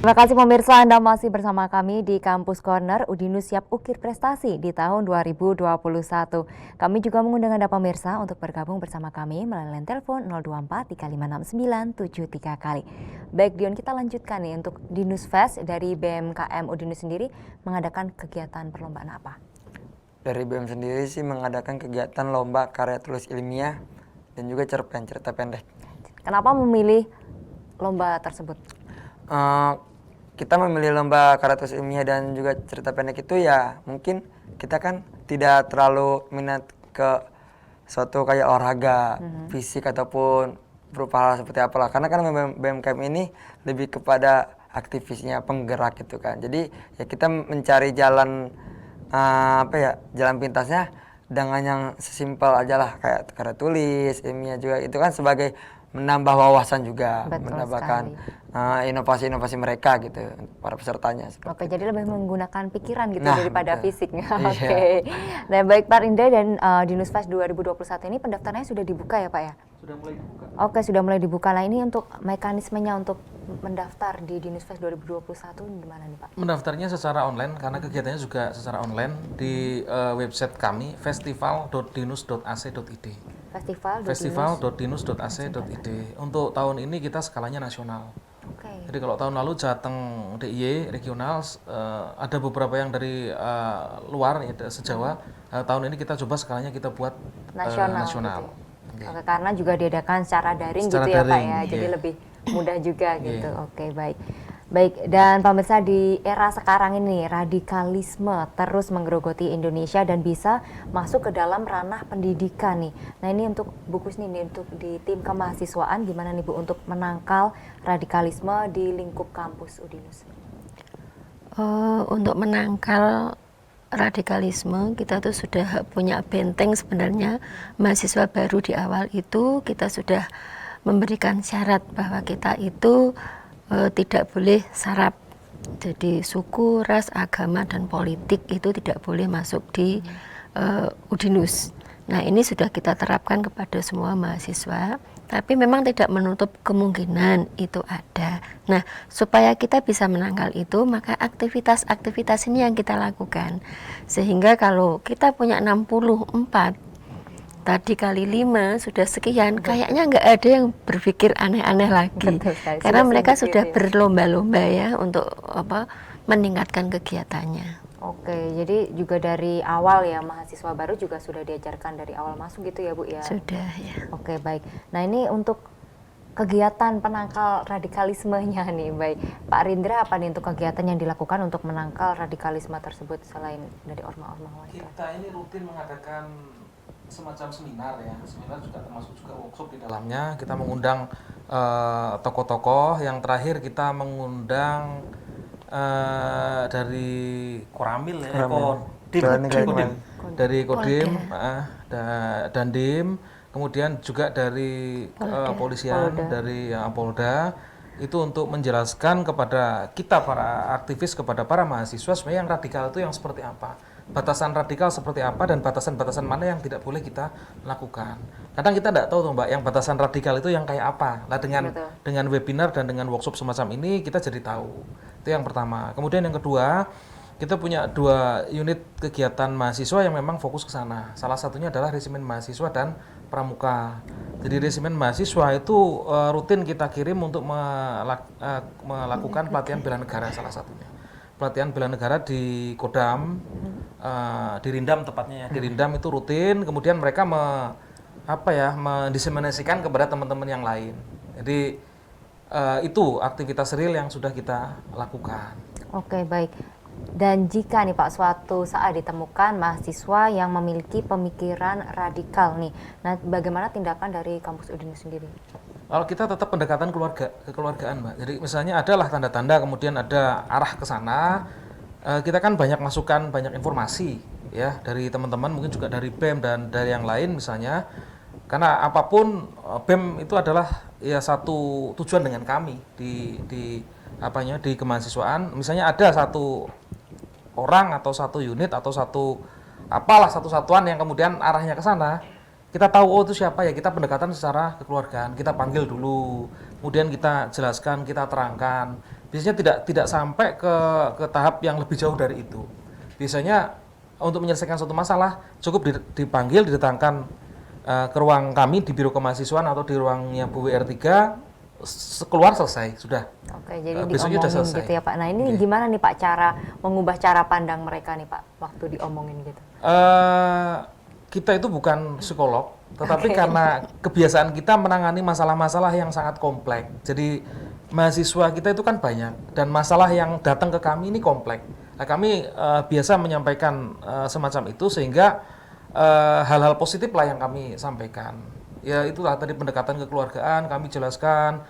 Terima kasih pemirsa, Anda masih bersama kami di Kampus Corner. Udinus siap ukir prestasi di tahun 2021. Kami juga mengundang Anda pemirsa untuk bergabung bersama kami melalui line telepon 024 3569 73 kali. Baik Dion, kita lanjutkan nih untuk Dinus Fest dari BMKM Udinus sendiri mengadakan kegiatan perlombaan apa? Dari BEM sendiri sih mengadakan kegiatan lomba karya tulis ilmiah dan juga cerpen, cerita pendek. Kenapa memilih lomba tersebut? Kita memilih lomba karya tulis ilmiah dan juga cerita pendek itu ya mungkin kita kan tidak terlalu minat ke suatu kayak olahraga, fisik ataupun berupa hal seperti apalah. Karena kan BMKM ini lebih kepada aktivisnya, penggerak gitu kan. Jadi ya kita mencari jalan jalan pintasnya dengan yang sesimpel aja lah kayak karya tulis, ilmiah juga itu kan sebagai menambah wawasan juga, menambahkan inovasi-inovasi mereka gitu para pesertanya. Oke, jadi lebih menggunakan pikiran gitu Nah, daripada betul. fisiknya. Iya. Oke. Nah, baik Pak Rindra dan Dinus Fest 2021 ini pendaftarannya sudah dibuka ya Pak ya? Sudah mulai dibuka. Oke, sudah mulai dibuka. Nah, ini untuk mekanismenya untuk mendaftar di Dinus Fest 2021 gimana nih Pak? Mendaftarnya secara online karena kegiatannya juga secara online di website kami festival.dinus.ac.id. Festival.dinus.ac.id. Untuk tahun ini kita skalanya nasional. Oke. Jadi kalau tahun lalu Jateng DIY regional ada beberapa yang dari luar ya, sejawa. Tahun ini kita coba skalanya kita buat nasional. Gitu ya? Oke, karena juga diadakan secara daring Secara gitu ya Pak daring, ya. Jadi iya. lebih mudah juga gitu. Oke, baik. Baik, dan pemirsa di era sekarang ini radikalisme terus menggerogoti Indonesia dan bisa masuk ke dalam ranah pendidikan nih. Nah, ini untuk Bu Kusni nih, untuk di tim kemahasiswaan gimana nih Bu untuk menangkal radikalisme di lingkup kampus Udinus? Untuk menangkal radikalisme kita tuh sudah punya benteng sebenarnya. Mahasiswa baru di awal itu kita sudah memberikan syarat bahwa kita itu tidak boleh sarap. Jadi suku, ras, agama, dan politik itu tidak boleh masuk di Udinus. Nah, ini sudah kita terapkan kepada semua mahasiswa, tapi memang tidak menutup kemungkinan itu ada. Nah, supaya kita bisa menangkal itu, maka aktivitas-aktivitas ini yang kita lakukan. Sehingga kalau kita punya 64, tadi kali 5 sudah sekian, kayaknya nggak ada yang berpikir aneh-aneh lagi. Karena mereka sudah berlomba-lomba ya untuk meningkatkan kegiatannya. Oke, jadi juga dari awal ya mahasiswa baru juga sudah diajarkan dari awal masuk gitu ya Bu ya? Sudah ya. Oke, baik. Nah, ini untuk kegiatan penangkal radikalismenya nih, baik. Pak Rindra, apa nih untuk kegiatan yang dilakukan untuk menangkal radikalisme tersebut selain dari orma-orma wanita? Kita ini rutin mengadakan semacam seminar ya, seminar juga termasuk juga workshop di dalamnya. Kita mengundang tokoh-tokoh. Yang terakhir kita mengundang dari Koramil ya, dari Kodim, Dandim, kemudian juga dari kepolisian, dari Polda, itu untuk menjelaskan kepada kita para aktivis, kepada para mahasiswa sebenarnya yang radikal itu yang seperti apa, batasan radikal seperti apa, dan batasan-batasan mana yang tidak boleh kita lakukan. Kadang kita tidak tahu tuh Mbak, yang batasan radikal itu yang kayak apa. Nah, dengan webinar dan dengan workshop semacam ini kita jadi tahu. Itu yang pertama. Kemudian yang kedua, kita punya 2 unit kegiatan mahasiswa yang memang fokus ke sana. Salah satunya adalah resimen mahasiswa dan pramuka. Jadi resimen mahasiswa itu rutin kita kirim untuk melakukan pelatihan bela negara salah satunya. Pelatihan bela negara di Kodam, di Rindam tepatnya ya. Di Rindam itu rutin, kemudian mereka mendiseminasikan kepada teman-teman yang lain. Jadi itu aktivitas real yang sudah kita lakukan. Oke, baik. Dan jika nih Pak suatu saat ditemukan mahasiswa yang memiliki pemikiran radikal nih, nah bagaimana tindakan dari kampus Udinus sendiri? Kalau kita tetap pendekatan kekeluargaan Mbak. Jadi misalnya adalah tanda-tanda, kemudian ada arah ke sana, kita kan banyak masukan, banyak informasi ya dari teman-teman, mungkin juga dari BEM dan dari yang lain misalnya. Karena apapun BEM itu adalah ya satu tujuan dengan kami di kemahasiswaan. Misalnya ada satu orang atau satu unit atau satu satuan yang kemudian arahnya ke sana, kita tahu oh itu siapa ya, kita pendekatan secara kekeluargaan, kita panggil dulu, kemudian kita jelaskan, kita terangkan. Biasanya tidak sampai ke tahap yang lebih jauh dari itu. Biasanya untuk menyelesaikan suatu masalah cukup dipanggil, didatangkan ke ruang kami di Biro Kemahasiswaan atau di ruangnya Bu WR3, keluar selesai sudah. Oke, jadi besoknya diomongin sudah selesai. gitu ya Pak. Nah ini gimana nih Pak cara mengubah cara pandang mereka nih Pak waktu diomongin gitu? Kita itu bukan psikolog, tetapi karena kebiasaan kita menangani masalah-masalah yang sangat kompleks. Jadi mahasiswa kita itu kan banyak dan masalah yang datang ke kami ini kompleks. Nah, kami biasa menyampaikan semacam itu sehingga hal-hal positif lah yang kami sampaikan. Ya itulah tadi pendekatan kekeluargaan, kami jelaskan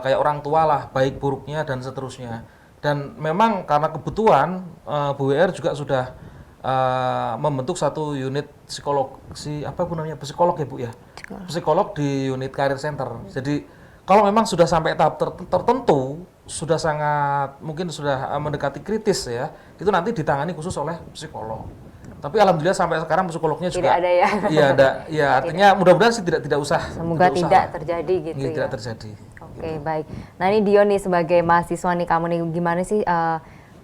kayak orang tua lah, baik buruknya dan seterusnya. Dan memang karena kebutuhan, Bu WR juga sudah membentuk satu unit psikolog ya Bu ya? Psikolog di unit Career Center. Jadi kalau memang sudah sampai tahap tertentu, sudah sangat mungkin sudah mendekati kritis ya, itu nanti ditangani khusus oleh psikolog. Tapi alhamdulillah sampai sekarang psikolognya juga tidak ada ya. Iya ada, ya artinya mudah-mudahan sih tidak usah. Semoga tidak terjadi gitu ya. Tidak terjadi. Oke, baik. Nah ini Dion nih sebagai mahasiswa nih, kamu nih gimana sih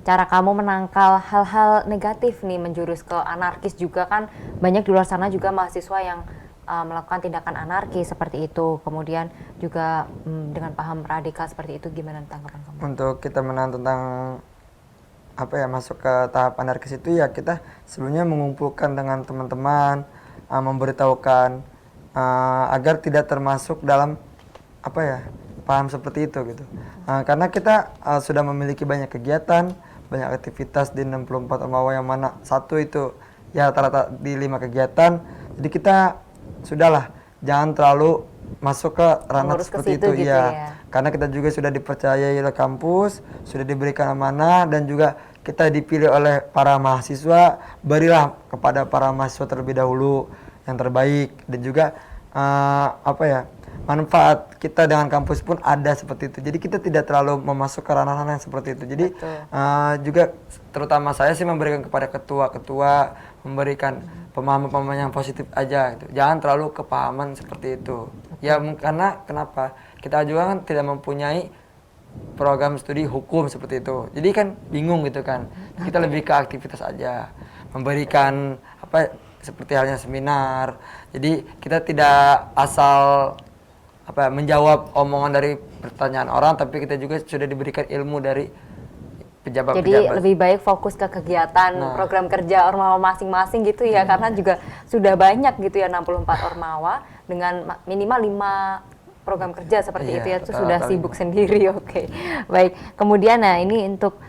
cara kamu menangkal hal-hal negatif nih menjurus ke anarkis juga kan banyak di luar sana juga mahasiswa yang melakukan tindakan anarkis seperti itu. Kemudian juga dengan paham radikal seperti itu, gimana tanggapan kamu? Untuk kita menang tentang masuk ke tahap anarkis itu ya kita sebelumnya mengumpulkan dengan teman-teman, memberitahukan agar tidak termasuk dalam paham seperti itu gitu. Karena kita sudah memiliki banyak kegiatan, banyak aktivitas di 64 Ormawa yang mana satu itu ya rata-rata di 5 kegiatan. Jadi kita sudahlah jangan terlalu masuk ke ranah seperti itu gitu ya. Karena kita juga sudah dipercayai oleh kampus, sudah diberikan amanah dan juga kita dipilih oleh para mahasiswa, berilah kepada para mahasiswa terlebih dahulu yang terbaik dan juga manfaat kita dengan kampus pun ada seperti itu. Jadi kita tidak terlalu memasuk ke ranah-ranah yang seperti itu. Jadi juga terutama saya sih memberikan kepada ketua-ketua, memberikan pemahaman-pemahaman yang positif aja gitu. Jangan terlalu kepahaman seperti itu. Ya karena kenapa? Kita juga kan tidak mempunyai program studi hukum seperti itu. Jadi kan bingung gitu kan. Kita lebih ke aktivitas aja. Memberikan seperti halnya seminar. Jadi kita tidak asal menjawab omongan dari pertanyaan orang, tapi kita juga sudah diberikan ilmu dari pejabat-pejabat. Jadi lebih baik fokus ke kegiatan program kerja Ormawa masing-masing gitu ya, karena juga sudah banyak gitu ya 64 Ormawa dengan minimal 5 program kerja seperti itu ya, itu sudah sibuk sendiri. Oke. Baik. Kemudian ini untuk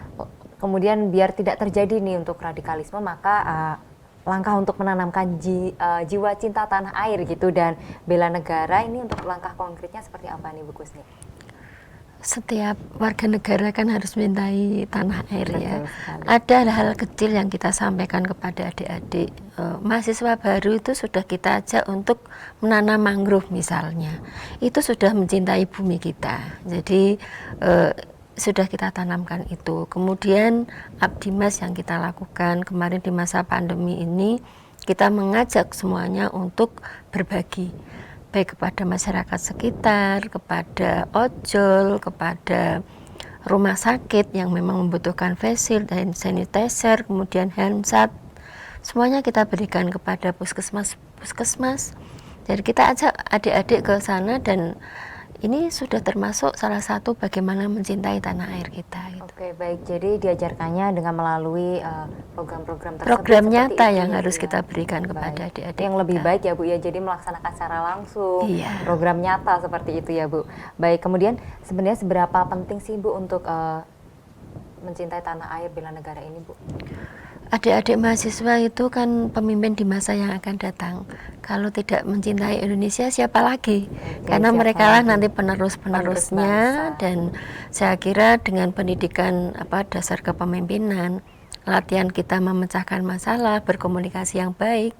kemudian biar tidak terjadi nih untuk radikalisme, maka langkah untuk menanamkan jiwa cinta tanah air gitu dan bela negara ini untuk langkah konkretnya seperti apa nih Bu Kusni? Setiap warga negara kan harus mencintai tanah air ya. Ada hal kecil yang kita sampaikan kepada adik-adik. Mahasiswa baru itu sudah kita ajak untuk menanam mangrove misalnya. Itu sudah mencintai bumi kita. Jadi sudah kita tanamkan itu. Kemudian Abdimas yang kita lakukan kemarin di masa pandemi ini, kita mengajak semuanya untuk berbagi, baik kepada masyarakat sekitar, kepada ojol, kepada rumah sakit yang memang membutuhkan face shield dan sanitizer, kemudian handshot, semuanya kita berikan kepada puskesmas. Jadi kita ajak adik-adik ke sana dan ini sudah termasuk salah satu bagaimana mencintai tanah air kita. Gitu. Oke, baik. Jadi diajarkannya dengan melalui program-program tersebut. Program nyata yang harus kita berikan kepada adik-adik. Yang lebih baik ya Bu ya, jadi melaksanakan secara langsung. Program nyata seperti itu ya Bu. Baik, kemudian sebenarnya seberapa penting sih Bu untuk mencintai tanah air bela negara ini Bu? Adik-adik mahasiswa itu kan pemimpin di masa yang akan datang. Kalau tidak mencintai Indonesia siapa lagi? Karena mereka lah nanti penerus-penerusnya. Dan saya kira dengan pendidikan dasar kepemimpinan, latihan kita memecahkan masalah, berkomunikasi yang baik,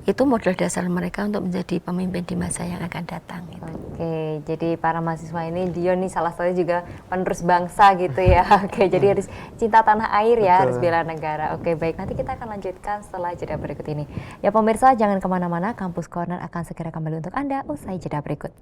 itu modal dasar mereka untuk menjadi pemimpin di masa yang akan datang. Gitu. Oke, jadi para mahasiswa ini, Dion nih salah satunya juga penerus bangsa gitu ya. Oke, jadi harus cinta tanah air ya, harus bela negara. Oke, baik, nanti kita akan lanjutkan setelah jeda berikut ini. Ya pemirsa, jangan kemana-mana, Kampus Corner akan segera kembali untuk Anda usai jeda berikut.